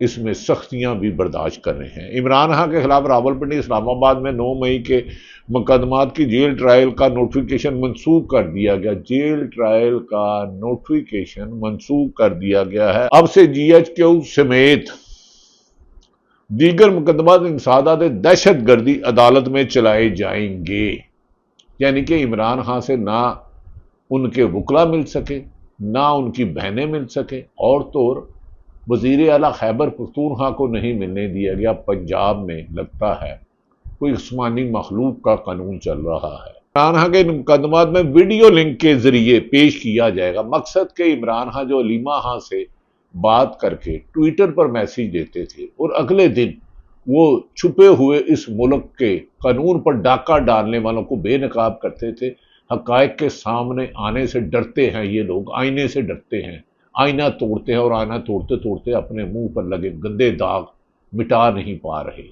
اس میں سختیاں بھی برداشت کر رہے ہیں۔ عمران خان کے خلاف راولپنڈی اسلام آباد میں 9 مئی کے مقدمات کی جیل ٹرائل کا نوٹیفیکیشن منسوخ کر دیا گیا۔ جیل ٹرائل کا نوٹیفیکیشن منسوخ کر دیا گیا ہے۔ اب سے جی ایچ کیو سمیت دیگر مقدمات انسداد دہشت گردی عدالت میں چلائے جائیں گے، یعنی کہ عمران خان سے نہ ان کے وکلا مل سکے، نہ ان کی بہنیں مل سکے، اور تو وزیر اعلیٰ خیبر پختونخوا کو نہیں ملنے دیا گیا۔ پنجاب میں لگتا ہے کوئی آسمانی مخلوق کا قانون چل رہا ہے۔ عمران خان کے مقدمات میں ویڈیو لنک کے ذریعے پیش کیا جائے گا۔ مقصد کہ عمران خان جو علیمہ خان سے بات کر کے ٹویٹر پر میسیج دیتے تھے اور اگلے دن وہ چھپے ہوئے اس ملک کے قانون پر ڈاکہ ڈالنے والوں کو بے نقاب کرتے تھے، حقائق کے سامنے آنے سے ڈرتے ہیں یہ لوگ، آئینے سے ڈرتے ہیں، آئینہ توڑتے ہیں اور آئینہ توڑتے توڑتے اپنے منہ پر لگے گندے داغ مٹا نہیں پا رہے۔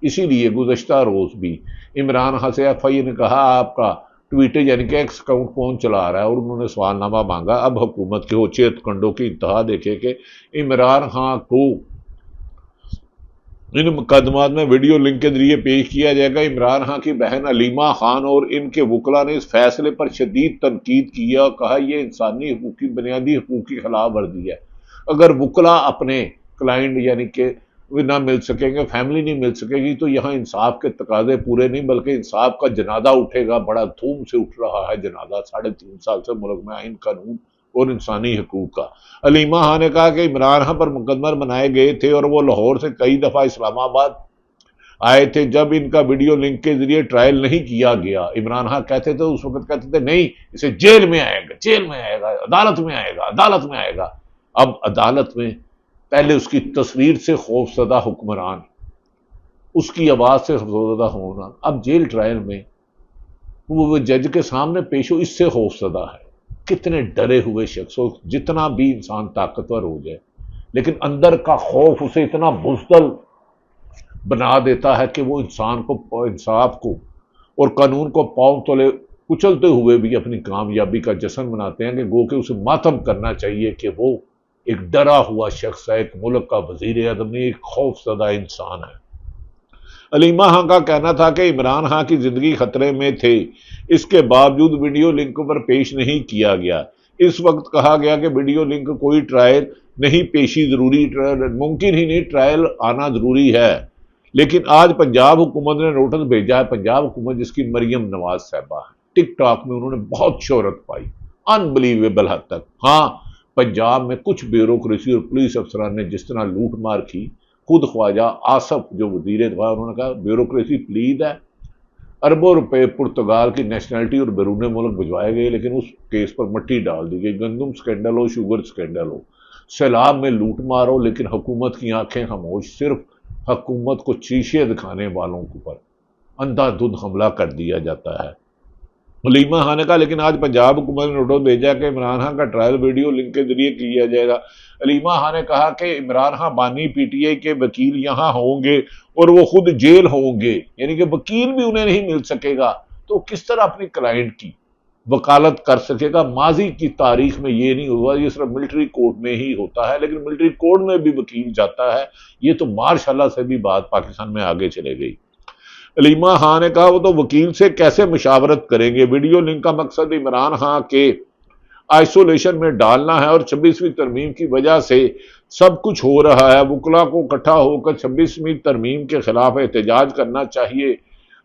اسی لیے گزشتہ روز بھی عمران خان سے ایف آئی اے نے کہا آپ کا ٹویٹر یعنی کہ ایکس اکاؤنٹ کون چلا رہا ہے، اور انہوں نے سوال نامہ مانگا۔ اب حکومت کے ہوچے کنڈوں کی انتہا دیکھے کہ عمران خان کو ان مقدمات میں ویڈیو لنک کے ذریعے پیش کیا جائے گا۔ عمران خان کی بہن علیمہ خان اور ان کے وکلا نے اس فیصلے پر شدید تنقید کی اور کہا یہ انسانی حقوق کی بنیادی حقوق کی خلاف ورزی ہے۔ اگر وکلا اپنے کلائنٹ یعنی کہ نہ مل سکیں گے، فیملی نہیں مل سکے گی، تو یہاں انصاف کے تقاضے پورے نہیں بلکہ انصاف کا جنازہ اٹھے گا۔ بڑا دھوم سے اٹھ رہا ہے جنازہ 3.5 سال سے ملک میں آئین قانون اور انسانی حقوق کا۔ علیمہ خان نے کہا کہ عمران خان پر مقدمے بنائے گئے تھے اور وہ لاہور سے کئی دفعہ اسلام آباد آئے تھے جب ان کا ویڈیو لنک کے ذریعے ٹرائل نہیں کیا گیا۔ عمران خان کہتے تھے اس وقت کہتے تھے نہیں اسے جیل میں آئے گا، جیل میں آئے گا، عدالت میں آئے گا، عدالت میں آئے گا۔ اب عدالت میں پہلے اس کی تصویر سے خوفزدہ حکمران، اس کی آواز سے خوفزدہ ہونا، اب جیل ٹرائل میں وہ جج کے سامنے پیش ہو اس سے خوفزدہ ہے۔ کتنے ڈرے ہوئے شخص ہو، جتنا بھی انسان طاقتور ہو جائے لیکن اندر کا خوف اسے اتنا بزدل بنا دیتا ہے کہ وہ انسان کو انصاف کو اور قانون کو پاؤں تلے کچلتے ہوئے بھی اپنی کامیابی کا جشن مناتے ہیں کہ گو کہ اسے ماتم کرنا چاہیے کہ وہ ایک ڈرا ہوا شخص ہے، ایک ملک کا وزیر اعظم نہیں، ایک خوف زدہ انسان ہے۔ علیمہ خان کا کہنا تھا کہ عمران خان کی زندگی خطرے میں تھے، اس کے باوجود ویڈیو لنک پر پیش نہیں کیا گیا۔ اس وقت کہا گیا کہ ویڈیو لنک کوئی ٹرائل نہیں پیشی ضروری، ممکن ہی نہیں، ٹرائل آنا ضروری ہے۔ لیکن آج پنجاب حکومت نے نوٹس بھیجا ہے، پنجاب حکومت جس کی مریم نواز صاحبہ ہے، ٹک ٹاک میں انہوں نے بہت شہرت پائی، انبلیویبل حد تک۔ ہاں پنجاب میں کچھ بیوروکریسی اور پولیس افسران نے جس طرح لوٹ مار کی، خود خواجہ آصف جو وزیر دفاع انہوں نے کہا بیوروکریسی پلید ہے، اربوں روپے پرتگال کی نیشنلٹی اور بیرون ملک بھجوائے گئے لیکن اس کیس پر مٹی ڈال دی گئی۔ گندم سکینڈل ہو، شوگر سکینڈل ہو، سیلاب میں لوٹ مار ہو، لیکن حکومت کی آنکھیں خاموش، صرف حکومت کو شیشے دکھانے والوں کے اوپر اندھا دھند حملہ کر دیا جاتا ہے۔ علیمہ خان نے کہا لیکن آج پنجاب حکومت نے نوٹس بھیجا کہ عمران خان کا ٹرائل ویڈیو لنک کے ذریعے کیا جائے گا۔ علیمہ خان نے کہا کہ عمران خان بانی پی ٹی آئی کے وکیل یہاں ہوں گے اور وہ خود جیل ہوں گے، یعنی کہ وکیل بھی انہیں نہیں مل سکے گا تو کس طرح اپنی کلائنٹ کی وکالت کر سکے گا۔ ماضی کی تاریخ میں یہ نہیں ہوا، یہ صرف ملٹری کورٹ میں ہی ہوتا ہے، لیکن ملٹری کورٹ میں بھی وکیل جاتا ہے، یہ تو ماشاءاللہ سے بھی بات پاکستان میں آگے چلے گئی۔ علیمہ خان نے کہا وہ تو وکیل سے کیسے مشاورت کریں گے، ویڈیو لنک کا مقصد عمران خان کے آئسولیشن میں ڈالنا ہے اور 26ویں ترمیم کی وجہ سے سب کچھ ہو رہا ہے۔ وکلا کو اکٹھا ہو کر 26ویں ترمیم کے خلاف احتجاج کرنا چاہیے،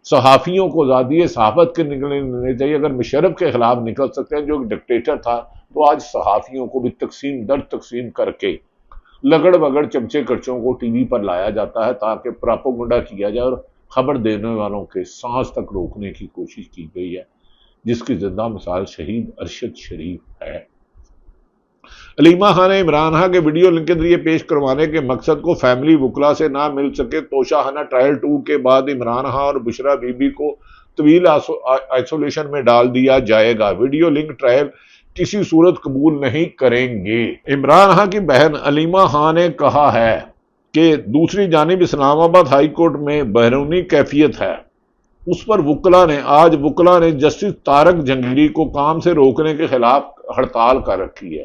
صحافیوں کو آزادی صحافت کے نکلنے چاہیے۔ اگر مشرف کے خلاف نکل سکتے ہیں جو ایک ڈکٹیٹر تھا، تو آج صحافیوں کو بھی تقسیم در تقسیم کر کے لگڑ بگڑ چمچے کرچوں کو ٹی وی پر لایا جاتا ہے تاکہ پراپوگنڈا کیا جائے اور خبر دینے والوں کے سانس تک روکنے کی کوشش کی گئی ہے، جس کی زندہ مثال شہید ارشد شریف ہے۔ علیمہ خان نے عمران خان کے ویڈیو لنک کے ذریعے پیش کروانے کے مقصد کو فیملی وکلا سے نہ مل سکے توشہانہ ٹرائل 2 کے بعد عمران خان اور بشرا بی بی کو طویل آئسولیشن میں ڈال دیا جائے گا۔ ویڈیو لنک ٹرائل کسی صورت قبول نہیں کریں گے۔ عمران خان کی بہن علیمہ خان نے کہا ہے کہ دوسری جانب اسلام آباد ہائی کورٹ میں بیرونی کیفیت ہے، اس پر وکلا نے جسٹس طارق جہانگیر کو کام سے روکنے کے خلاف ہڑتال کر رکھی ہے۔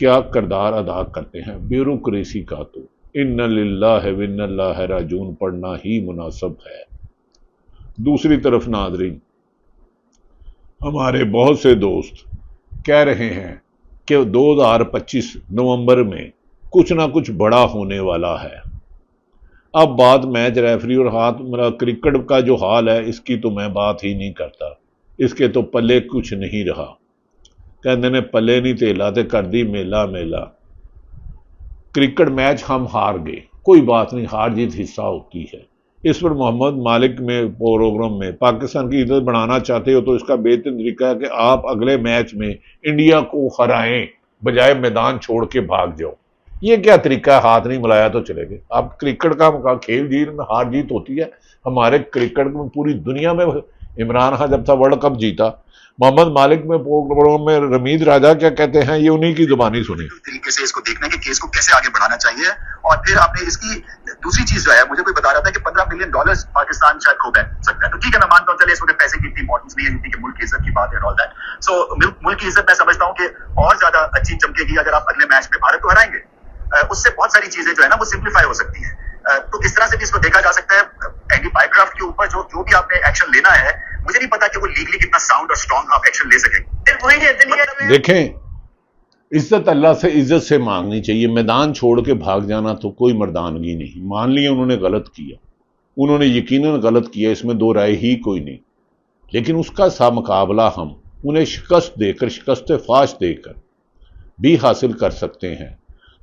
کیا کردار ادا کرتے ہیں بیوروکریسی کا، تو ان للہ و انا الیہ راجعون پڑھنا ہی مناسب ہے۔ دوسری طرف ناظرین، ہمارے بہت سے دوست کہہ رہے ہیں کہ 2025 نومبر میں کچھ نہ کچھ بڑا ہونے والا ہے۔ اب بات میچ ریفری اور کرکٹ کا جو حال ہے اس کی تو میں بات ہی نہیں کرتا، اس کے تو پلے کچھ نہیں رہا، کہنے نے پلے نہیں تیلا تے کر دی میلا میلا۔ کرکٹ میچ ہم ہار گئے، کوئی بات نہیں، ہار جیت حصہ ہوتی ہے۔ اس پر محمد مالک میں پروگرام میں پاکستان کی عزت بڑھانا چاہتے ہو تو اس کا بہترین طریقہ ہے کہ آپ اگلے میچ میں انڈیا کو ہرائیں بجائے میدان چھوڑ کے بھاگ جاؤ۔ یہ کیا طریقہ ہے؟ ہاتھ نہیں ملایا تو چلے گئے۔ اب کرکٹ کا کھیل جیت میں ہار جیت ہوتی ہے۔ ہمارے کرکٹ میں پوری دنیا میں عمران خان جب تھا ورلڈ کپ جیتا، محمد مالک میں پروگرام میں رمید راجہ کیا کہتے ہیں، یہ انہی کی زبانی سنی۔ طریقے سے اس کو دیکھنا ہے کہ کیس کو کیسے آگے بڑھانا چاہیے، اور پھر آپ نے اس کی دوسری چیز جو ہے، مجھے کوئی بتا رہا تھا کہ $15 بلین پاکستان شاید کھو سکتا ہے، تو ٹھیک ہے، میں مانتا ہوں چلے اس وقت پیسے کی اتنی امپورٹنس نہیں ہے جتنی کہ ملک کی عزت کی بات ہے، آل دیٹ۔ سو ملک کی عزت میں سمجھتا ہوں کہ اور زیادہ اچھی چمکے گی اگر آپ اگلے میچ میں بھارت کو ہرائیں گے۔ اس سے بہت ساری چیزیں جو ہے نا وہ سمپلیفائی ہو سکتی ہیں۔ تو اس طرح سے بھی اس کو دیکھا جا سکتا ہے۔ اینٹی بائیکرافٹ کے اوپر جو بھی آپ نے ایکشن لینا ہے، مجھے نہیں پتا کہ وہ لیگلی کتنا ساؤنڈ اور اسٹرانگ آپ ایکشن لے سکیں۔ دیکھیں، عزت اللہ سے عزت سے مانگنی چاہیے، میدان چھوڑ کے بھاگ جانا تو کوئی مردانگی نہیں۔ مان لیے انہوں نے غلط کیا، انہوں نے یقیناً غلط کیا، اس میں دو رائے ہی کوئی نہیں، لیکن اس کا سا مقابلہ ہم انہیں شکست دے کر، شکست فاش دے کر بھی حاصل کر سکتے ہیں۔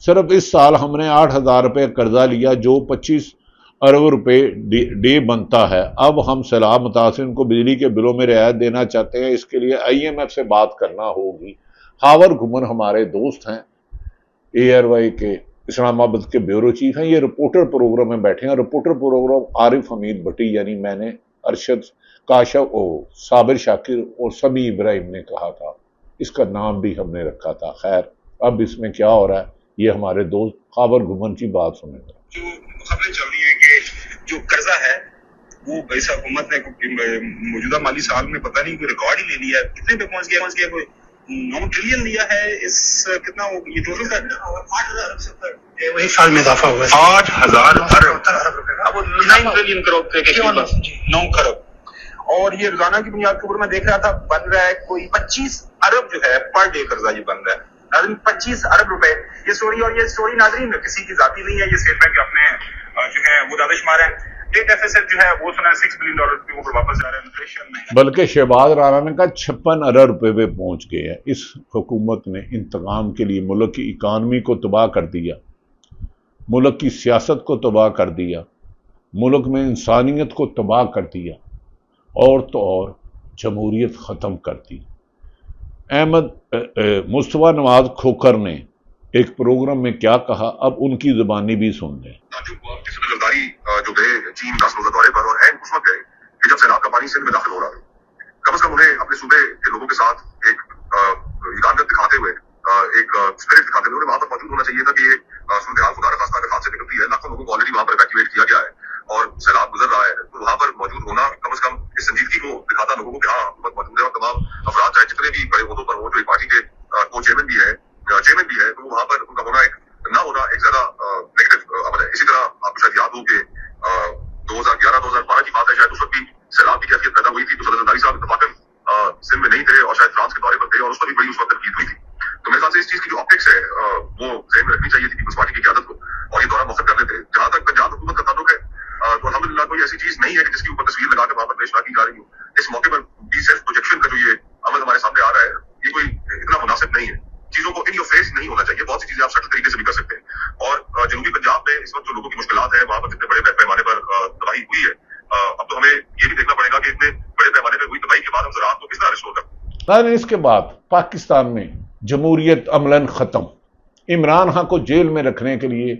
صرف اس سال ہم نے 8,000 روپے قرضہ لیا جو 25 ارب روپے ڈے بنتا ہے۔ اب ہم سیلاب متاثرین کو بجلی کے بلوں میں رعایت دینا چاہتے ہیں، اس کے لیے IMF سے بات کرنا ہوگی۔ خاور گھمن ہمارے دوست ہیں، ARY کے اسلام آباد کے بیورو چیف ہیں، یہ رپورٹر پروگرام میں بیٹھے ہیں۔ رپورٹر پروگرام عارف حمید بٹی یعنی میں نے، ارشد کاشف صابر شاکر اور سمیع ابراہیم نے کہا تھا، اس کا نام بھی ہم نے رکھا تھا۔ خیر، اب اس میں کیا ہو رہا ہے یہ ہمارے دوست خاور گھمن کی بات سنیں گے۔ جو خبریں چل رہی ہیں کہ جو قرضہ ہے وہ بھائی حکومت نے موجودہ مالی سال میں پتہ نہیں کوئی ریکارڈ ہی لے لیا ہے، کتنے پہ پہنچ گیا کوئی 9 ٹریلین لیا ہے۔ اس کتنا یہ ٹوٹل کا 8,000 ارب سے وہی سال میں اضافہ ہوا ہے، 8,000 ارب، اب 9 ٹریلین کروڑ کے 9 کروڑ۔ اور یہ روزانہ کی بنیاد کے اوپر میں دیکھ رہا تھا بن رہا ہے کوئی 25 ارب جو ہے پر ڈے قرضہ یہ بن رہا ہے۔ ناظرین 25 ارب روپے یہ سٹوری، اور یہ سٹوری ناظرین کسی کی ذاتی نہیں ہے، یہ اسٹیٹ بینک اپنے جو ہے وہ دعوے شمار ہے۔ ڈیٹ ڈیفیسٹ جو ہے وہ سنا ہے $6 بلین کے اوپر واپس جا رہا ہے، انفلیشن میں بلکہ شہباز رانا نے کہا 56 ارب روپے پہ پہنچ گئے ہیں۔ اس حکومت نے انتقام کے لیے ملک کی اکانومی کو تباہ کر دیا، ملک کی سیاست کو تباہ کر دیا، ملک میں انسانیت کو تباہ کر دیا، اور تو اور جمہوریت ختم کر دی۔ احمد مصطفیٰ نواز کھوکھر نے ایک پروگرام میں کیا کہا، اب ان کی زبانی بھی سن لیں۔ زرداری جو گئے چین 10 روزہ دورے پر، اور اس وقت گئے کہ جب سیلاب کا پانی سندھ میں داخل ہو رہا تھا، کم از کم انہیں اپنے صوبے کے لوگوں کے ساتھ ایک یگانت دکھاتے ہوئے، ایک اسپرٹ دکھاتے ہوئے وہاں پر موجود ہونا چاہیے تھا کہ یہ صورتحال خدا نخواستہ اگر ہاتھ سے نکلتی ہے، لاکھوں لوگوں کو آلریڈی وہاں پر ایویکویٹ کیا گیا ہے اور سیلاب گزر رہا ہے، تو وہاں پر موجود ہونا کم از کم اس سنجیدگی کو دکھاتا لوگوں کو کہ ہاں حکومت موجود ہے، اور تمام افراد چاہے جتنے بھی بڑے عہدوں پر ہو، جو ایک پارٹی کے کو چیئرمین بھی ہے، تو وہاں پر ان کا ہونا نہ ہونا ایک زیادہ نیگیٹو عمل ہے۔ اسی طرح آپ کو شاید یاد ہو کہ 2011-2012 کی بات ہے، شاید اس وقت بھی سیلاب کی کیفیت پیدا ہوئی تھی، تو صدر زرداری صاحب اتفاقاً سندھ میں نہیں تھے اور شاید فرانس کے دورے پر تھے، اور اس پر بھی بڑی اس وقت تنقید ہوئی تھی۔ تو میرے خیال سے اس چیز کی جو آپٹکس ہے وہ ذہن میں رکھنی چاہیے تھی پیپلز پارٹی کی قیادت کو، اور یہ دورہ موخر کر لیتے۔ جہاں تک پنجاب حکومت کا تعلق ہے تو الحمدللہ کوئی ایسی چیز نہیں ہے کہ جس کے اوپر تصویر لگا کر وہاں پر پیش نہ کی جا رہی ہو۔ اس موقع پر بھی صرف پروجیکشن کا جو یہ عمل ہمارے سامنے آ رہا ہے، یہ کوئی اتنا مناسب نہیں ہے۔ چیزوں کو ان یور فیس نہیں ہونا چاہیے، بہت سی چیزیں آپ سٹل طریقے سے بھی کر سکتے ہیں۔ اور جنوبی پنجاب میں اس وقت جو لوگوں کی مشکلات ہیں، وہاں پر جتنے بڑے پیمانے پر تباہی ہوئی ہے، اب تو ہمیں یہ بھی دیکھنا پڑے گا کہ اتنے بڑے پیمانے پر ہوئی تباہی کے بعد ہم زراعت کو کس طرح ریسٹور کریں۔ اس کے بعد پاکستان میں جمہوریت عملاً ختم۔ عمران خان کو جیل میں رکھنے کے لیے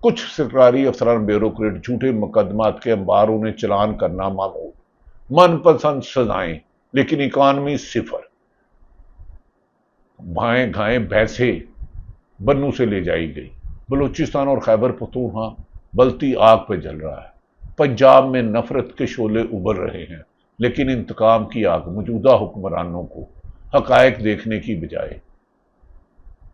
کچھ سرکاری افسران بیوروکریٹ جھوٹے مقدمات کے انبار انہیں چلان کرنا معمول، من پسند سزائیں، لیکن اکانومی صفر۔ بھائیں گھائیں بھینسیں بنو سے لے جائی گئی۔ بلوچستان اور خیبر پختونخوا بلتی آگ پہ جل رہا ہے۔ پنجاب میں نفرت کے شعلے ابھر رہے ہیں، لیکن انتقام کی آگ موجودہ حکمرانوں کو حقائق دیکھنے کی بجائے